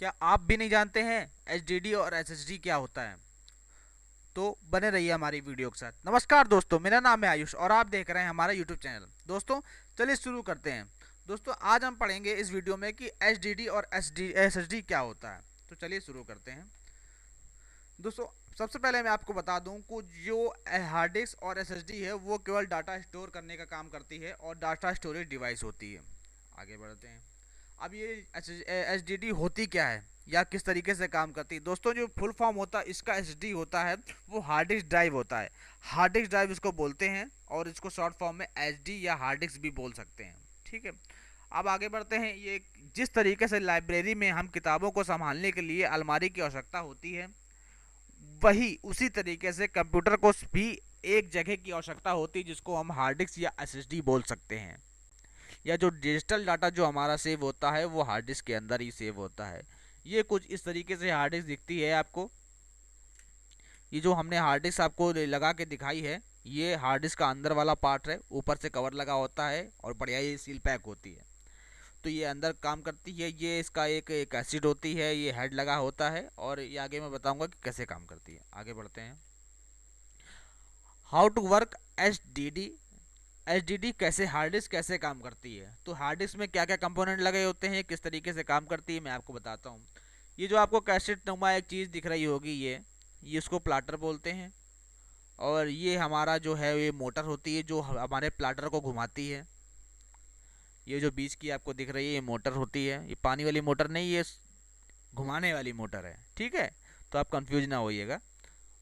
क्या आप भी नहीं जानते हैं एचडीडी और एसएसडी क्या होता है? तो बने रहिए हमारी वीडियो के साथ। नमस्कार दोस्तों, मेरा नाम है आयुष और आप देख रहे हैं हमारा यूट्यूब चैनल। दोस्तों चलिए शुरू करते हैं। दोस्तों आज हम पढ़ेंगे इस वीडियो में कि एचडीडी और एसएसडी क्या होता है। तो चलिए शुरू करते हैं। दोस्तों सबसे पहले मैं आपको बता दूं कि जो हार्ड डिस्क और एसएसडी है वो केवल डाटा स्टोर करने का काम करती है और डाटा स्टोरेज डिवाइस होती है। आगे बढ़ते हैं। अब ये एच डी डी होती क्या है या किस तरीके से काम करती है? दोस्तों जो फुल फॉर्म होता है इसका एच डी होता है वो हार्ड डिस्क ड्राइव होता है। हार्ड डिस्क ड्राइव इसको बोलते हैं और इसको शॉर्ट फॉर्म में एच डी या हार्ड डिस्क भी बोल सकते हैं। ठीक है, अब आगे बढ़ते हैं। ये जिस तरीके से लाइब्रेरी में हम किताबों को संभालने के लिए अलमारी की आवश्यकता होती है, वही उसी तरीके से कंप्यूटर को भी एक जगह की आवश्यकता होती है जिसको हम हार्ड डिस्क या एसएसडी बोल सकते हैं। या जो डिजिटल डाटा जो हमारा सेव होता है वो हार्ड डिस्क के अंदर ही सेव होता है। ये कुछ इस तरीके से हार्ड डिस्क दिखती है आपको। ये जो हमने हार्ड डिस्क आपको लगा के दिखाई है, ये हार्ड डिस्क का अंदर वाला पार्ट है। ऊपर से कवर लगा होता है और बढ़िया ये सील पैक होती है। तो ये अंदर काम करती है। ये इसका एक एसिड होती है, ये हेड लगा होता है और ये आगे मैं बताऊंगा कि कैसे काम करती है। आगे बढ़ते हैं। How to work H D D. H D D कैसे, हार्ड डिस्क कैसे काम करती है। तो हार्ड डिस्क में क्या क्या कंपोनेंट लगे होते हैं, किस तरीके से काम करती है, मैं आपको बताता हूँ। ये जो आपको कैसेट नुमा एक चीज़ दिख रही होगी, ये इसको प्लाटर बोलते हैं। और ये हमारा जो है ये मोटर होती है जो हमारे प्लाटर को घुमाती है। ये जो बीच की आपको दिख रही है ये मोटर होती है। ये पानी वाली मोटर नहीं, ये घुमाने वाली मोटर है। ठीक है, तो आप कंफ्यूज ना होइएगा।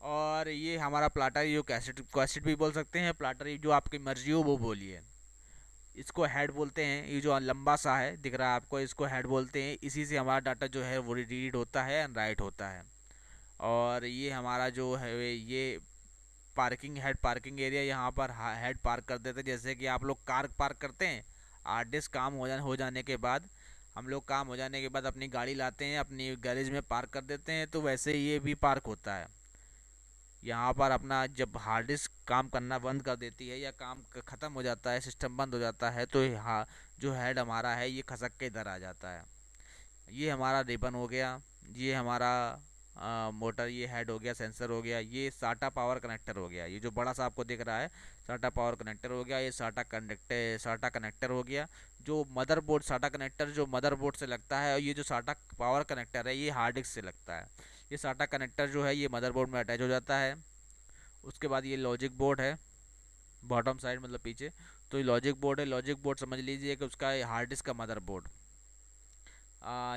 और ये हमारा प्लाटर, ये जो कैसेट कैसेट भी बोल सकते हैं, प्लाटर ये जो आपकी मर्जी हो वो बोलिए। इसको हेड बोलते हैं। ये जो लंबा सा है दिख रहा है आपको, इसको हेड बोलते हैं। इसी से हमारा डाटा जो है वो रीड होता है एंड राइट होता है। और ये हमारा जो है ये पार्किंग हेड, पार्किंग एरिया, यहाँ पर हेड पार्क कर देते हैं। जैसे कि आप लोग कार पार्क करते हैं, आर्टिस्ट काम हो जाने के बाद, हम लोग काम हो जाने के बाद अपनी गाड़ी लाते हैं, अपनी गैरेज में पार्क कर देते हैं, तो वैसे ये भी पार्क होता है। यहाँ पर अपना जब हार्ड डिस्क काम करना बंद कर देती है या काम ख़त्म हो जाता है, सिस्टम बंद हो जाता है, तो यहाँ जो हेड हमारा है ये खसक के इधर आ जाता है। ये हमारा रिबन हो गया, ये हमारा मोटर, ये हेड हो गया, सेंसर हो गया, ये साटा पावर कनेक्टर हो गया। ये जो बड़ा सा आपको दिख रहा है साटा पावर कनेक्टर हो गया। ये साटा कनेक्टर हो गया। जो मदरबोर्ड, साटा कनेक्टर जो मदरबोर्ड से लगता है, और ये जो साटा पावर कनेक्टर है ये हार्ड डिस्क से लगता है। ये साटा कनेक्टर जो है ये मदरबोर्ड में अटैच हो जाता है। उसके बाद ये लॉजिक बोर्ड है, बॉटम साइड मतलब पीछे। तो ये लॉजिक बोर्ड है। लॉजिक बोर्ड समझ लीजिए कि उसका हार्ड डिस्क का मदरबोर्ड।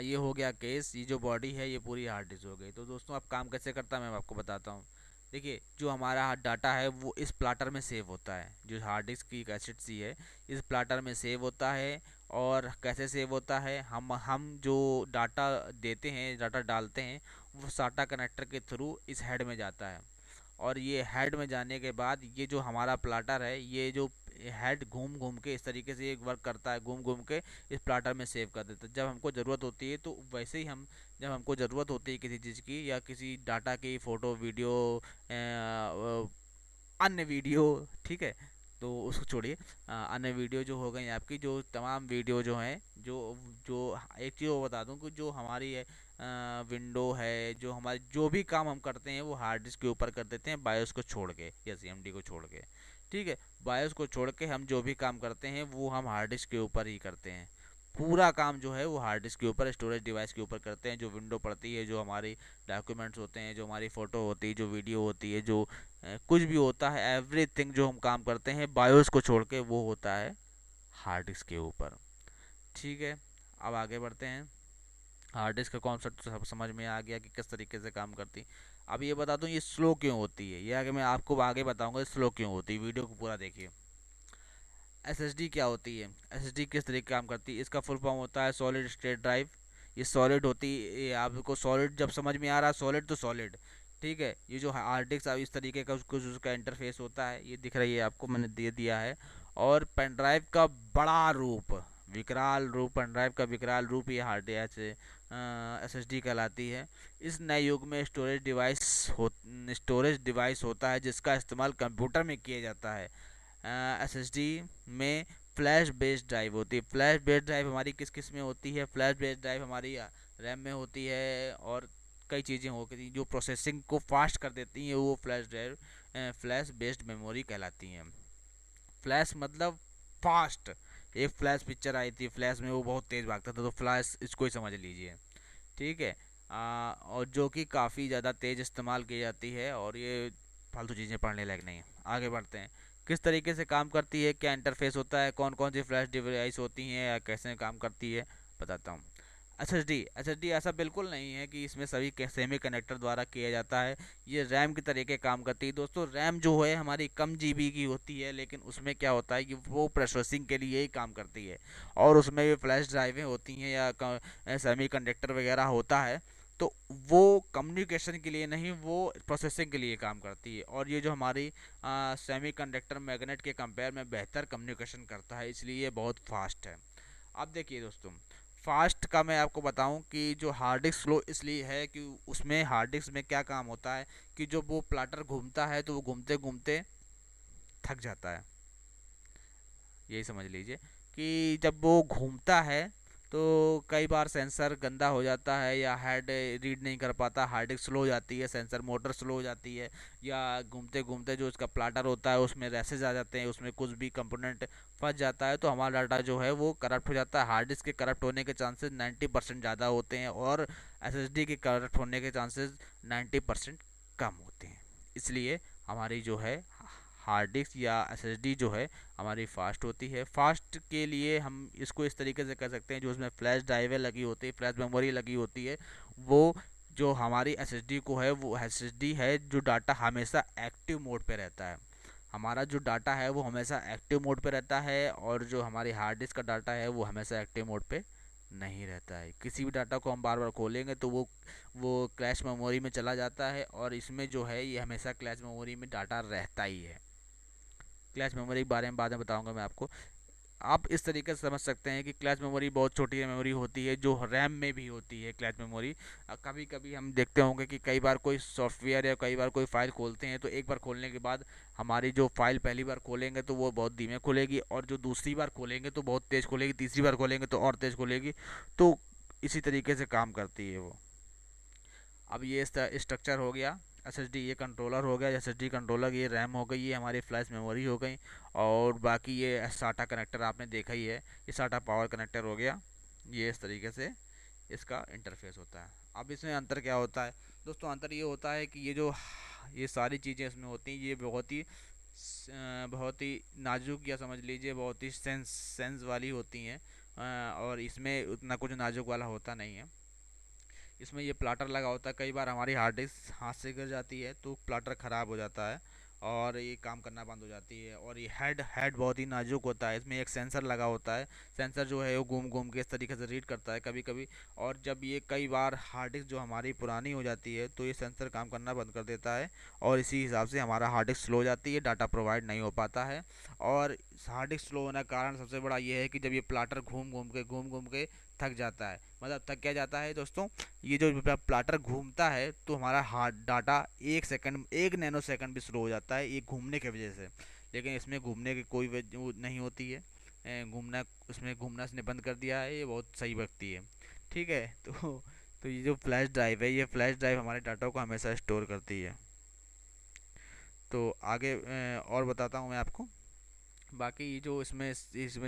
ये हो गया केस। ये जो बॉडी है ये पूरी हार्ड डिस्क हो गई। तो दोस्तों अब काम कैसे करता है मैं आपको बताता हूँ। देखिए, जो हमारा डाटा है वो इस प्लाटर में सेव होता है। जो हार्ड डिस्क की कैसेट सी है इस प्लाटर में सेव होता है। और कैसे सेव होता है, हम जो डाटा देते हैं, डाटा डालते हैं, वो साटा कनेक्टर के थ्रू इस हेड में जाता है। और ये हेड में जाने के बाद ये जो हमारा प्लाटर है, ये जो हेड घूम घूम के इस तरीके से एक वर्क करता है, घूम घूम के इस प्लाटर में सेव कर देता है। जब हमको ज़रूरत होती है तो वैसे ही हम, जब हमको ज़रूरत होती है किसी चीज़ की या किसी डाटा की, फ़ोटो, वीडियो, अन्य वीडियो, ठीक है, तो उसको छोड़िए। अन्य वीडियो जो हो गई आपकी, जो तमाम वीडियो जो हैं, जो जो एक चीज़ वो बता दूं कि जो हमारी है विंडो है, जो हमारे जो भी काम हम करते हैं वो हार्ड डिस्क के ऊपर कर देते हैं, बायोस को छोड़ के या सीएमडी को छोड़ के। ठीक है, बायोस को छोड़ के हम जो भी काम करते हैं वो हम हार्ड डिस्क के ऊपर ही करते हैं। पूरा काम जो है वो हार्ड डिस्क के ऊपर, स्टोरेज डिवाइस के ऊपर करते हैं। जो विंडो पड़ती है, जो हमारी डॉक्यूमेंट्स होते हैं, जो हमारी फ़ोटो होती है, जो वीडियो होती है, जो कुछ भी होता है, एवरीथिंग जो हम काम करते हैं बायोस को छोड़ के वो होता है हार्ड डिस्क के ऊपर। ठीक है, अब आगे बढ़ते हैं। हार्ड डिस्क का कॉन्सेप्ट तो सब समझ में आ गया कि किस तरीके से काम करती। अब ये बता दूं ये स्लो क्यों होती है, ये आगे मैं आपको आगे बताऊंगा स्लो क्यों होती है। वीडियो को पूरा देखिए। एसएसडी क्या होती है, एसएसडी किस तरीके काम करती है, इसका फुल फॉर्म होता है सॉलिड स्टेट ड्राइव। ये सॉलिड होती है, ये आपको सॉलिड जब समझ में आ रहा है, सॉलिड तो सॉलिड। ठीक है, ये जो हार्ड डिस्क अब इस तरीके का उसको उसका इंटरफेस होता है, ये दिख रही है आपको, मैंने दे दिया है। और पेन ड्राइव का बड़ा रूप, विकराल रूप, पेन ड्राइव का विकराल रूप ये हार्ड एसएसडी कहलाती है। इस नए युग में स्टोरेज डिवाइस होता है जिसका इस्तेमाल कंप्यूटर में किया जाता है। एसएसडी में फ्लैश बेस्ड ड्राइव होती है। फ्लैश बेस्ड ड्राइव हमारी किस किस में होती है? फ्लैश बेस्ड ड्राइव हमारी रैम में होती है, और कई चीज़ें होती हैं जो प्रोसेसिंग को फास्ट कर देती हैं, वो flash drive flash based memory कहलाती हैं। फ्लैश मतलब फास्ट। एक फ्लैश पिक्चर आई थी, फ्लैश में वो बहुत तेज़ भागता था, तो फ्लैश इसको ही समझ लीजिए। ठीक है। और जो कि काफ़ी ज़्यादा तेज़ इस्तेमाल की जाती है, और ये फालतू चीज़ें पढ़ने लायक नहीं है। आगे बढ़ते हैं। किस तरीके से काम करती है, क्या इंटरफेस होता है, कौन कौन सी फ्लैश डिवाइस होती हैं या कैसे काम करती है, बताता हूँ। एस एस डी ऐसा बिल्कुल नहीं है कि इसमें सभी सेमी कनेक्टर द्वारा किया जाता है। ये रैम के तरीके काम करती है दोस्तों। रैम जो है हमारी कम जीबी की होती है, लेकिन उसमें क्या होता है कि वो प्रोसेसिंग के लिए ही काम करती है, और उसमें भी फ्लैश ड्राइवें होती हैं या सेमी कंडक्टर वगैरह होता है, तो वो कम्युनिकेशन के लिए नहीं, वो प्रोसेसिंग के लिए काम करती है। और ये जो हमारी सेमी कंडक्टर मैग्नेट के कंपेयर में बेहतर कम्युनिकेशन करता है, इसलिए ये बहुत फास्ट है। अब देखिए दोस्तों, फास्ट का मैं आपको बताऊं कि जो हार्ड डिस्क स्लो इसलिए है कि उसमें हार्ड डिस्क में क्या काम होता है कि जो वो प्लाटर घूमता है, तो वो घूमते घूमते थक जाता है। यही समझ लीजिए कि जब वो घूमता है तो कई बार सेंसर गंदा हो जाता है, या हेड रीड नहीं कर पाता, हार्ड डिस्क स्लो हो जाती है, सेंसर मोटर स्लो हो जाती है, या घूमते घूमते जो इसका प्लाटर होता है उसमें रैसेज आ जाते हैं, उसमें कुछ भी कंपोनेंट फंस जाता है, तो हमारा डाटा जो है वो करप्ट हो जाता है। हार्ड डिस्क के करप्ट होने के चांसेस 90% ज़्यादा होते हैं, और एसएसडी के करप्ट होने के चांसेस 90% कम होते हैं। इसलिए हमारी जो है हार्ड डिस्क या एसएसडी जो है हमारी फास्ट होती है। फास्ट के लिए हम इसको इस तरीके से कर सकते हैं, जो उसमें फ्लैश ड्राइवें लगी होती है, फ्लैश मेमोरी लगी होती है, वो जो हमारी एसएसडी को है, वो एसएसडी है जो डाटा हमेशा एक्टिव मोड पे रहता है। हमारा जो डाटा है वो हमेशा एक्टिव मोड पे रहता है, और जो हमारी हार्ड डिस्क का डाटा है वो हमेशा एक्टिव मोड पे नहीं रहता है। किसी भी डाटा को हम बार बार खोलेंगे तो वो क्लैश मेमोरी में चला जाता है, और इसमें जो है ये हमेशा क्लैश मेमोरी में डाटा रहता ही है। क्लैश मेमोरी के बारे में बाद में बताऊंगा मैं आपको। आप इस तरीके से समझ सकते हैं कि क्लैश मेमोरी बहुत छोटी मेमोरी होती है, जो रैम में भी होती है क्लैश मेमोरी। कभी कभी हम देखते होंगे कि कई बार कोई सॉफ्टवेयर या कई बार कोई फाइल खोलते हैं, तो एक बार खोलने के बाद हमारी जो फाइल पहली बार खोलेंगे तो वो बहुत धीमे खुलेगी, और जो दूसरी बार खोलेंगे तो बहुत तेज़ खुलेगी, तीसरी बार खोलेंगे तो और तेज़ खुलेगी। तो इसी तरीके से काम करती है वो। अब ये स्ट्रक्चर हो गया एसएसडी, ये कंट्रोलर हो गया एसएसडी कंट्रोलर, ये रैम हो गई, ये हमारी फ्लैश मेमोरी हो गई, और बाकी ये साटा कनेक्टर आपने देखा ही है, ये साटा पावर कनेक्टर हो गया। ये इस तरीके से इसका इंटरफेस होता है। अब इसमें अंतर क्या होता है दोस्तों? अंतर ये होता है कि ये सारी चीज़ें इसमें होती हैं, ये बहुत ही नाजुक, या समझ लीजिए बहुत ही सेंस वाली होती हैं, और इसमें उतना कुछ नाजुक वाला होता नहीं है। इसमें ये प्लाटर लगा होता है, कई बार हमारी हार्ड डिस्क हाथ से गिर जाती है तो प्लाटर ख़राब हो जाता है, और ये काम करना बंद हो जाती है। और ये हेड हेड बहुत ही नाजुक होता है, इसमें एक सेंसर लगा होता है, सेंसर जो है वो घूम घूम के इस तरीके से रीड करता है कभी कभी। और जब ये कई बार हार्ड डिस्क जो हमारी पुरानी हो जाती है, तो ये सेंसर काम करना बंद कर देता है, और इसी हिसाब से हमारा हार्ड डिस्क स्लो हो जाती है, डाटा प्रोवाइड नहीं हो पाता है। और हार्ड डिस्क स्लो होने का कारण सबसे बड़ा ये है कि जब ये प्लाटर घूम घूम के थक जाता है, मतलब थक क्या जाता है दोस्तों, ये जो प्लाटर घूमता है तो हमारा hard data 1 second 1 nano second भी स्लो हो जाता है, ये घूमने की वजह से। लेकिन इसमें घूमने की कोई वो नहीं होती है, घूमना, उसमें घूमना इसने बंद कर दिया है, ये बहुत सही बकती है। ठीक है। तो ये जो फ्लैश ड्राइव है, ये फ्लैश ड्राइव हमारे डाटा को हमेशा स्टोर करती है। तो आगे और बताता हूँ मैं आपको। बाकी ये जो इसमें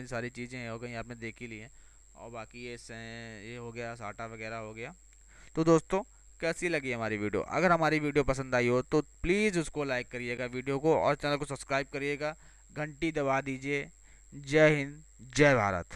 सारी चीज़ें हो गई आपने देख ही ली हैं, और बाकी ये हो गया साटा वगैरह हो गया। तो दोस्तों, कैसी लगी हमारी वीडियो? अगर हमारी वीडियो पसंद आई हो तो प्लीज़ उसको लाइक करिएगा वीडियो को, और चैनल को सब्सक्राइब करिएगा, घंटी दबा दीजिए। जय हिंद, जय भारत।